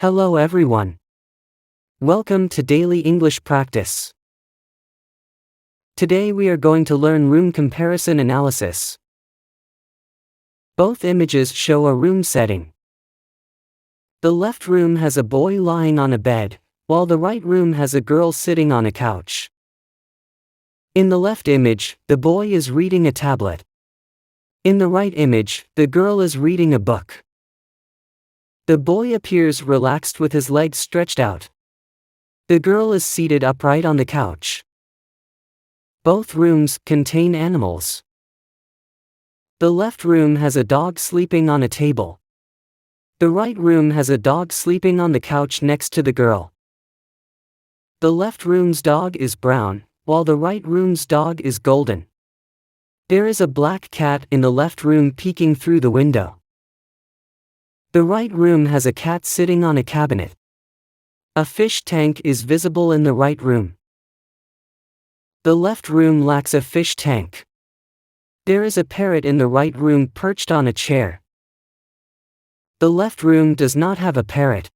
Hello everyone. Welcome to Daily English Practice. Today we are going to learn room comparison analysis. Both images show a room setting. The left room has a boy lying on a bed, while the right room has a girl sitting on a couch. In the left image, the boy is reading a tablet. In the right image, the girl is reading a book. The boy appears relaxed with his legs stretched out. The girl is seated upright on the couch. Both rooms contain animals. The left room has a dog sleeping on a table. The right room has a dog sleeping on the couch next to the girl. The left room's dog is brown, while the right room's dog is golden. There is a black cat in the left room peeking through the window. The right room has a cat sitting on a cabinet. A fish tank is visible in the right room. The left room lacks a fish tank. There is a parrot in the right room perched on a chair. The left room does not have a parrot.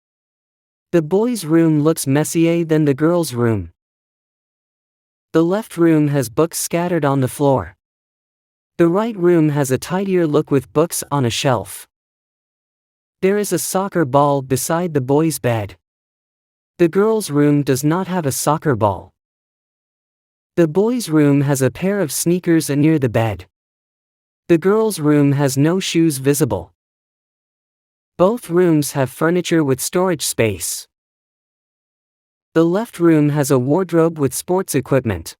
The boy's room looks messier than the girl's room. The left room has books scattered on the floor. The right room has a tidier look with books on a shelf. There is a soccer ball beside the boy's bed. The girl's room does not have a soccer ball. The boy's room has a pair of sneakers near the bed. The girl's room has no shoes visible. Both rooms have furniture with storage space. The left room has a wardrobe with sports equipment.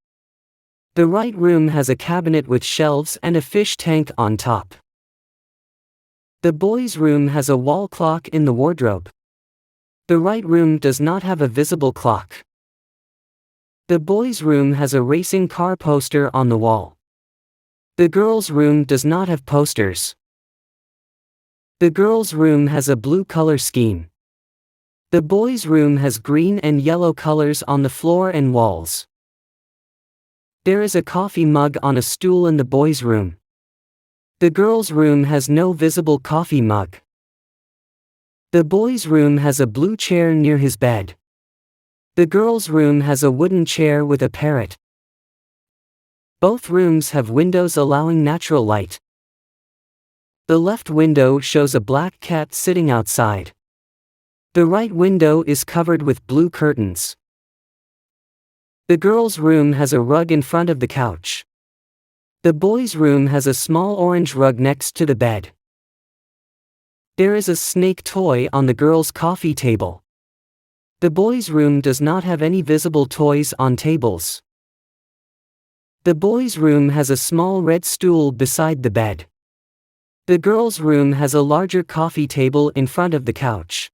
The right room has a cabinet with shelves and a fish tank on top. The boy's room has a wall clock in the wardrobe. The right room does not have a visible clock. The boy's room has a racing car poster on the wall. The girl's room does not have posters. The girl's room has a blue color scheme. The boy's room has green and yellow colors on the floor and walls. There is a coffee mug on a stool in the boy's room. The girl's room has no visible coffee mug. The boy's room has a blue chair near his bed. The girl's room has a wooden chair with a parrot. Both rooms have windows allowing natural light. The left window shows a black cat sitting outside. The right window is covered with blue curtains. The girl's room has a rug in front of the couch. The boy's room has a small orange rug next to the bed. There is a snake toy on the girl's coffee table. The boy's room does not have any visible toys on tables. The boy's room has a small red stool beside the bed. The girl's room has a larger coffee table in front of the couch.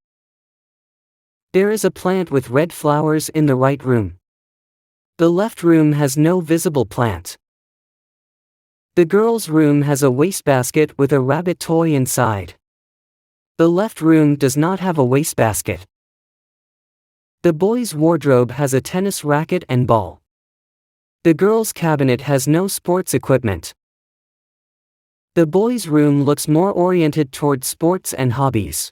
There is a plant with red flowers in the right room. The left room has no visible plant. The girl's room has a wastebasket with a rabbit toy inside. The left room does not have a wastebasket. The boy's wardrobe has a tennis racket and ball. The girl's cabinet has no sports equipment. The boy's room looks more oriented toward sports and hobbies.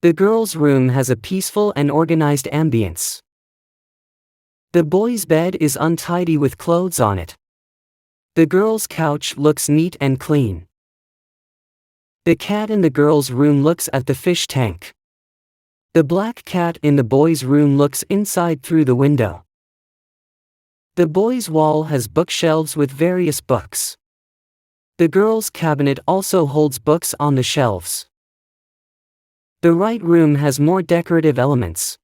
The girl's room has a peaceful and organized ambience. The boy's bed is untidy with clothes on it. The girl's couch looks neat and clean. The cat in the girl's room looks at the fish tank. The black cat in the boy's room looks inside through the window. The boy's wall has bookshelves with various books. The girl's cabinet also holds books on the shelves. The right room has more decorative elements.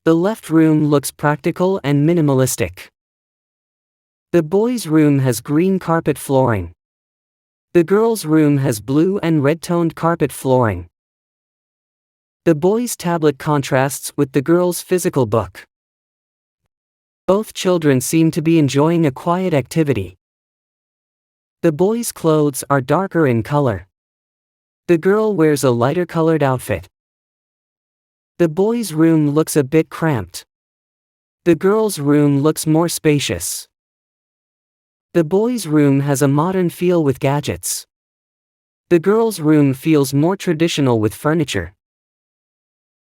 The left room looks practical and minimalistic. The boy's room has green carpet flooring. The girl's room has blue and red-toned carpet flooring. The boy's tablet contrasts with the girl's physical book. Both children seem to be enjoying a quiet activity. The boy's clothes are darker in color. The girl wears a lighter colored outfit. The boy's room looks a bit cramped. The girl's room looks more spacious. The boy's room has a modern feel with gadgets. The girl's room feels more traditional with furniture.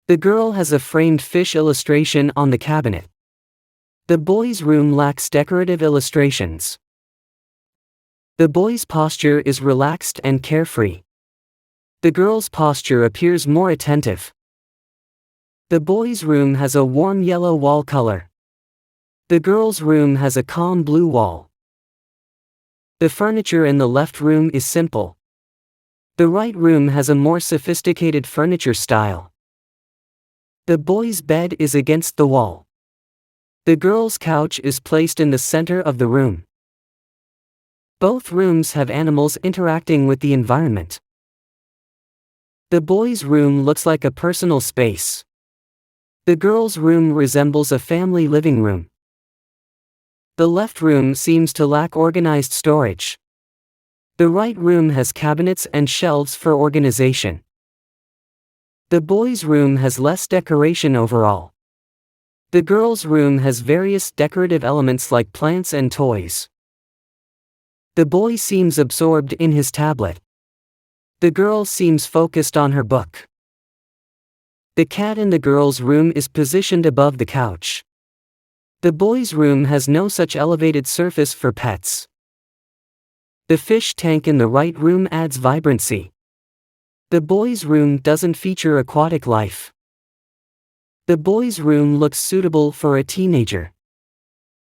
The girl has a framed fish illustration on the cabinet. The boy's room lacks decorative illustrations. The boy's posture is relaxed and carefree. The girl's posture appears more attentive. The boy's room has a warm yellow wall color. The girl's room has a calm blue wall. The furniture in the left room is simple. The right room has a more sophisticated furniture style. The boy's bed is against the wall. The girl's couch is placed in the center of the room. Both rooms have animals interacting with the environment. The boy's room looks like a personal space. The girl's room resembles a family living room. The left room seems to lack organized storage. The right room has cabinets and shelves for organization. The boy's room has less decoration overall. The girl's room has various decorative elements like plants and toys. The boy seems absorbed in his tablet. The girl seems focused on her book. The cat in the girl's room is positioned above the couch. The boy's room has no such elevated surface for pets. The fish tank in the right room adds vibrancy. The boy's room doesn't feature aquatic life. The boy's room looks suitable for a teenager.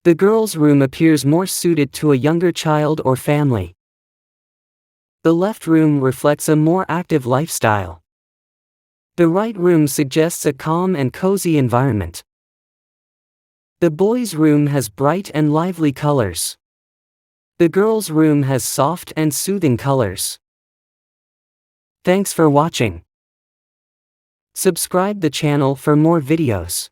The girl's room appears more suited to a younger child or family. The left room reflects a more active lifestyle. The right room suggests a calm and cozy environment. The boy's room has bright and lively colors. The girl's room has soft and soothing colors. Thanks for watching. Subscribe the channel for more videos.